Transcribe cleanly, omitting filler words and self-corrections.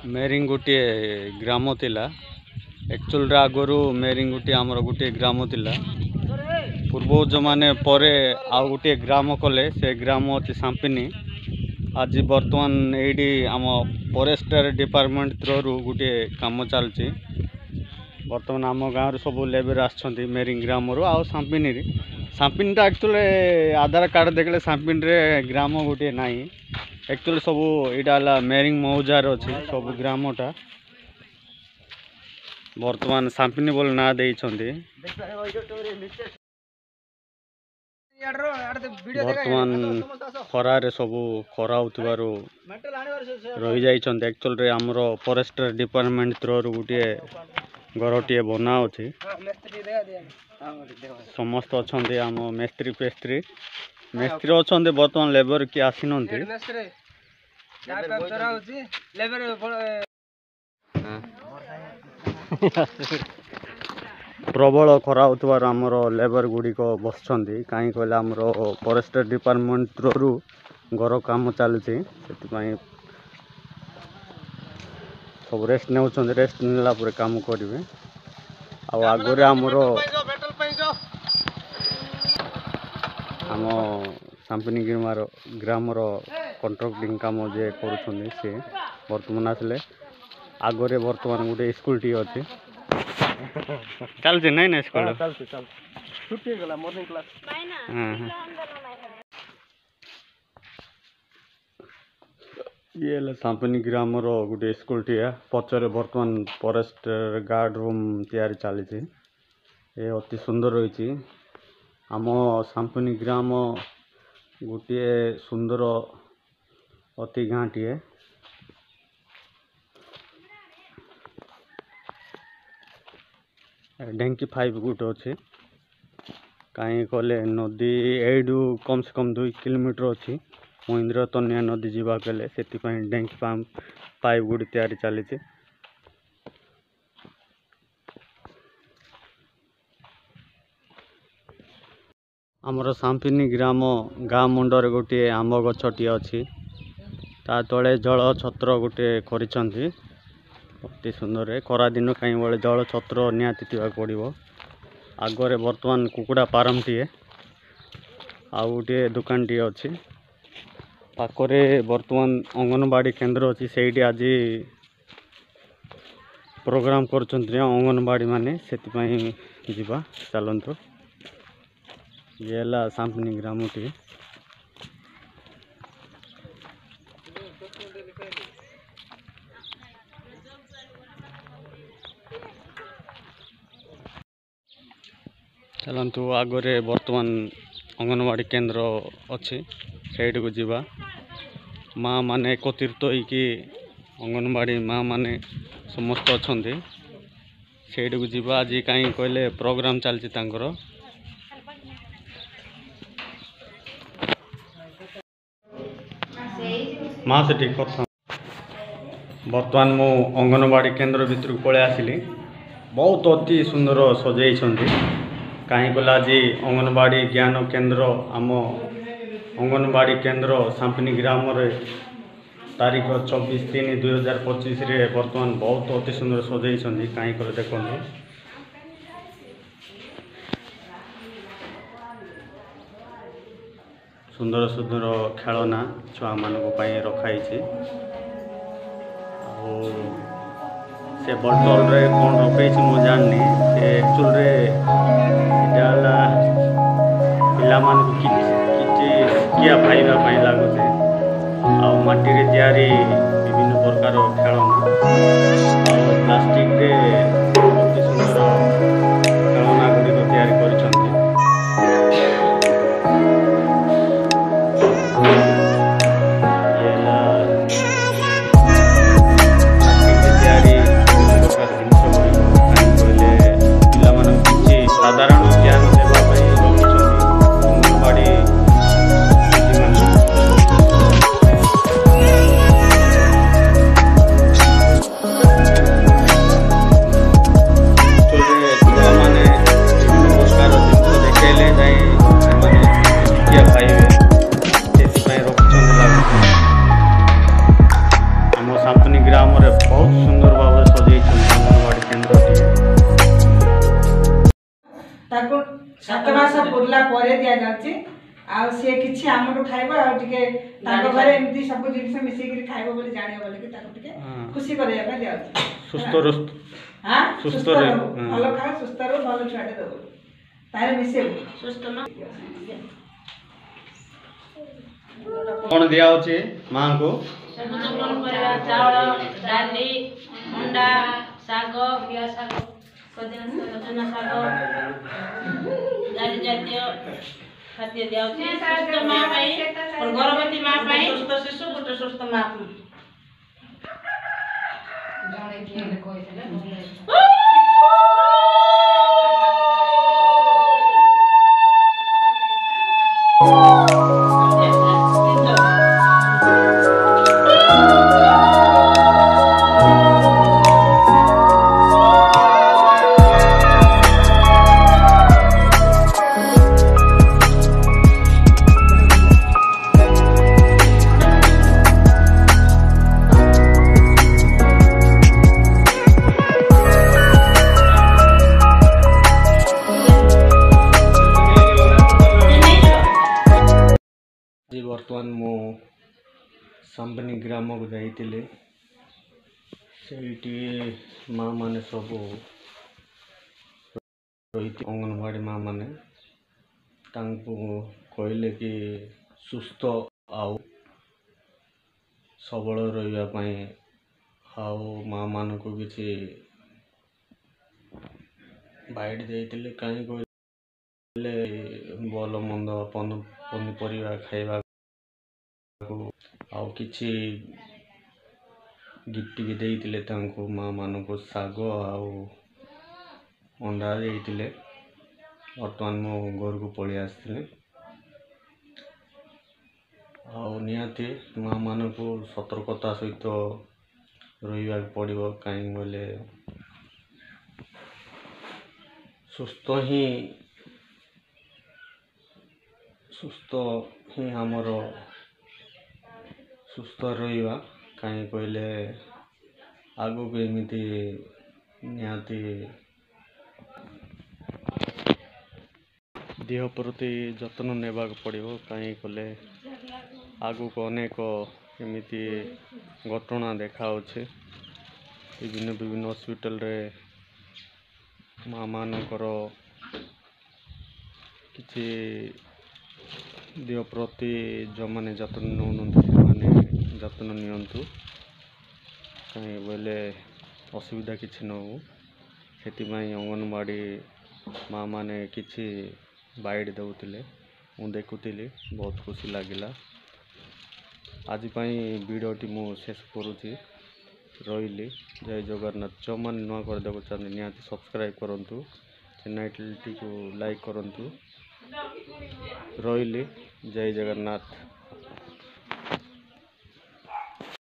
Marrying गोटे ग्राम थिला actual आगु मेरिंग गोटे आमर गोटे ग्राम थिला पूर्व जो माने परे आउ गोटे ग्राम कले से ग्राम अच्छे सांपिनी आज बर्तमान ये आम फॉरेस्टर डिपार्टमेंट थ्रू गोटे काम चलती बर्तमान आम गाँव सब लेबर आसछंती मेरिंग ग्राम रू आउ सांपिनी सांपिनीटा एक्चुअली आधार कार्ड देखले सांपिनी रे ग्राम गोटे नाई एक्चुअली सब यहाँ मेरिंग मौजार अच्छी सब ग्रामटा बर्तमान सांपिनी बोल ना देइछंती बर्तमान खरारे सब खरा होतिबारु रही जाइछंती एक्चुअली आमर फॉरेस्टर डिपार्टमेंट थ्रू गोटे घरटीए बना अच्छी समस्त अच्छे आम मेस्त्री पेस्त्री मेस्त्री अच्छा बर्तमान लेबर किए आसी प्रबल खरा होतिबार आमर लेबर गुड़िक बसछंती कहीं कहले आमर फॉरेस्टर डिपार्टमेंट थ्रू घर काम चलती सब रेस्ट ने रेस्ट नेला पर काम करेंगे आगरे आमर आम सांपिनी ग्रामर कंट्रक्टिंग काम जे करुछंदी से बर्तमान आसले आगरे बर्तमान गोटे स्कूल टी अच्छी चलती नहीं ना स्कूल छुट्टी गला मॉर्निंग क्लास ये सांपिनी ग्रामर गोटे स्कूल टी पचरे बर्तमान फॉरेस्ट गार्ड रूम तैयारी चली ये अति सुंदर रही आम सांपिनी ग्राम गोटे सुंदर अति गाँटीए ढेंकी 5 गुट अच्छे कहीं कहले नदी एडू कम से कम 2 किलोमीटर अच्छी महेंद्र तनिया नदी जावाक से ढेंकी 5 गुट तैयारी चली आमर सांपिनी ग्राम गाँ मुंडर गोटे आंब गछटी अच्छी ता तले जल छत्र गोटे करिछंती अति सुंदर खरा दिन कहीं बड़े जल छत्र निहाती पड़ो आगरे बर्तमान कुकुड़ा फार्म टी आउ गोटे दुकान टी अच्छी पाखरे बर्तमान अंगनवाड़ी केन्द्र अच्छी से आज प्रोग्राम कर अंगनवाड़ी माने से जीवा चलतु ये सांपिनी ग्राम टी चलतु आगरे बर्तमान अंगनवाड़ी केन्द्र अच्छी से जीवा माँ माने एकत्रित होइकी अंगनवाड़ी माँ माने समस्त अच्छा से जीवा आज कहीं कहले प्रोग्राम चलती माँ से ठीक कथा बर्तमान मु अंगनवाड़ी केन्द्र भितर पलि आसिली बहुत अति सुंदर सजाई कहीं कहला आज अंगनवाड़ी ज्ञान केन्द्र आम अंगनवाड़ी केन्द्र सांपिनी ग्राम तारीख 24/3/2025 बर्तमान बहुत अति सुंदर सजाई कहीं कहले देखो सुंदर सुंदर खेलना छुआ मान रखाई से बोतल रे कौन रखी मुझे जाननी से एक्चुअल रे पिला मान किया खाइबा लगुचे आटी तैयारी विभिन्न प्रकार खेलना प्लास्टिक रे अति सुंदर खेलना गुड़िक तैयारी कर साधारण ज्ञान देवाई रखुं 7 मास पुरला परे दिया जाउची आ से किछि हमटु खाइबो आ टिके ताको घरे एमती सब जिनिस मिसि करी खाइबो बोली जानियो बोली कि ताको टिके खुशी करे पे दिया सुस्त हां सुस्त रहो भलो खा सुस्त रहो भलो छाडे दो तारे मिसे सुस्त न कौन दिया होची मां को सबुज पनिपरिया चावल डाली अंडा साग बिया साग सजना साग डाली जातीय खाद्य दिया सुस्त मां पाई और गर्भवती मां पाई सुस्त शिशु गोटे सुस्त मां जणे किए कहैले वर्तमान मो सांबनी ग्राम को जाइतिले सेठी माँ माने सब रही अंगनवाड़ी माँ माने तांको कहले कि सुस्थ आउ सबल रहिबा पई आउ माँ मान को किसी बाइट देइतिले काई कहले भल मंद पनीपरिया खाइबा आउ किछि गिफ्ट भी देइतिले तांको माँ मान को साग आउ अंडा देइतिले वर्तमान मो घर को पळि आस्तिले आउ निहाती माँ मान को सतर्कता सहित रहिबा पड़िबो काई बोले सुस्थ ही हमर सुस्थ रहिबा काई कहले आगो को एमिति निहाती देह प्रति जत्न नेबाक पड़िबो काई कहले आगो को अनेक एमिति घटना देखा होचे विभिन्न हॉस्पिटल रे माँ मानकर किछि देह प्रति जो माने जत्न नौनंतु से माने जत्न नियंतु कहीं बोले असुविधा किछि न हो सेति पई अंगनवाड़ी माँ माने किछि बाइट दउतिले मु देखुतिली बहुत खुशी लागिला आज पई वीडियोटी मु शेष करूची रहिली जय जगन्नाथ जो मन नुआ कर देबो चाहे निहाती सब्सक्राइब करंतु चैनल टी को लाइक करंतु रहिली जय जगन्नाथ।